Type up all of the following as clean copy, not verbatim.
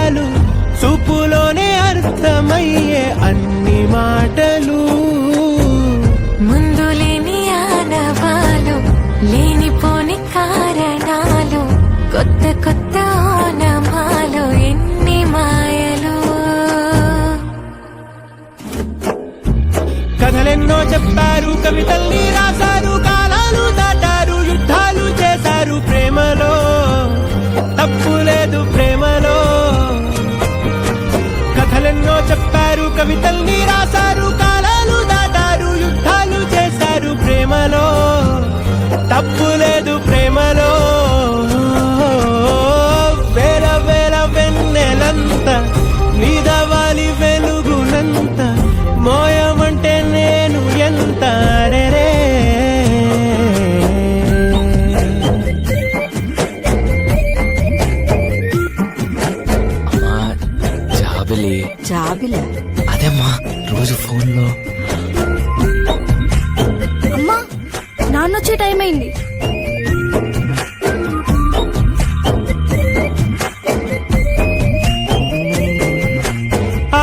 చాలు చూపులోనే అర్థమయ్యే అన్ని మాటలు. ముందు లేని ఆనవాలు లేనిపోని కారణాలు కొత్త కొత్త ఓనమాలు ఎన్ని మాయలు. కథలెన్నో చెప్పారు కవితల్ని రాశారు కాలాలు దాటారు యుద్ధాలు చేశారు ప్రేమలో తప్పు లేదు ప్రేమలో. కథలెన్నో చెప్పారు కవితల్ని రాశారు కాలాలు దాటారు యుద్ధాలు చేశారు ప్రేమలో తప్పు లేదు ప్రేమలో. వేల వేల వెన్నెలంత నీదవాలి వెలుగునంత మోయమంటే నేను ఎంత రే. జాబిలి అదేమ్మా రోజు ఫోన్లో. అమ్మా నాన్నొచ్చే టైం అయింది.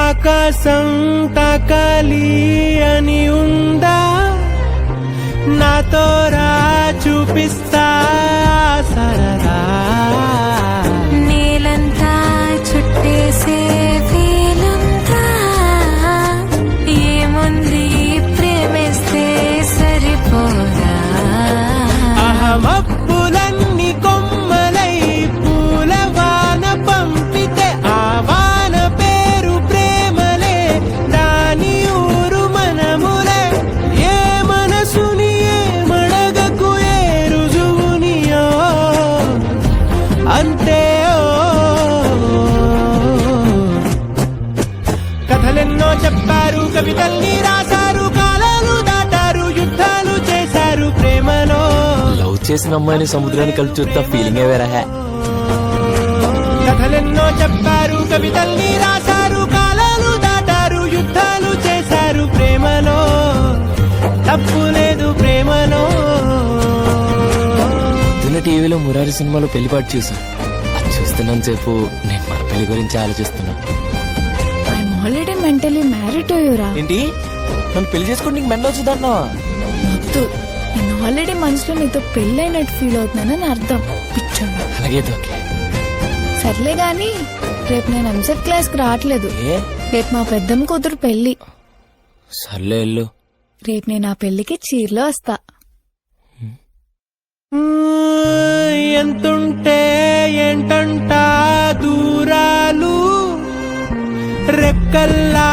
ఆకాశం తాకాలి అని ఉందా నాతో రా చూపిస్తా సరదా. నేలంతా చుట్టేసే వీలుందా ఏముంది ప్రేమిస్తే సరిపోదా. అహమప్పులన్నీ కొమ్మలై పూలవాన పంపితే ఆ వాన పేరు ప్రేమలే దాని ఊరు మనములే. ఏ మనసుని ఏ మడగకు ఏ రుజువునియో అంతే. కథలెన్నో చెప్పారు కవితల్ని రాశారు కాలాలు దాటారు యుద్ధాలు చేశారు ప్రేమలో. లవ్ చేసిన అమ్మాయిని సముద్రాన్ని కలిపి చూస్తా ఫీలింగే వేరే. కథలెన్నో చెప్పారు కవితల్ని రాశారు కాలాలు దాటారు యుద్ధాలు చేశారు ప్రేమలో తప్పు లేదు ప్రేమలో. పొద్దున్న టీవీలో మురారి సినిమాలో పెళ్లిపాటు చూసా. అది చూస్తున్నాను సేపు నేను మన పెళ్లి గురించి ఆలోచిస్తున్నా. I'm already mentally married to యురా. ఏంటి నన్ను పెళ్లి చేసుకుంటే నీకు మెండ వచ్చుదన్నా? వద్దు, నేను ఆల్రెడీ మనసులో నీతో పెళ్ళైనట్టు ఫీల్ అవుతున్నానని అర్థం. పిచ్చోడా. అలాగే ఓకే. సర్లే గాని రేపు నేను ఎంసెట్ క్లాస్ కి రావట్లేదు. ఏ రేపు మా పెద్దమ్మ కూతురు పెళ్లి. సర్లే వెళ్ళు. రేపు నేను ఆ పెళ్లికి చీరలో వస్తా. ఎంతుంటే ఏంటంట దూరాలు రెక్కల్లా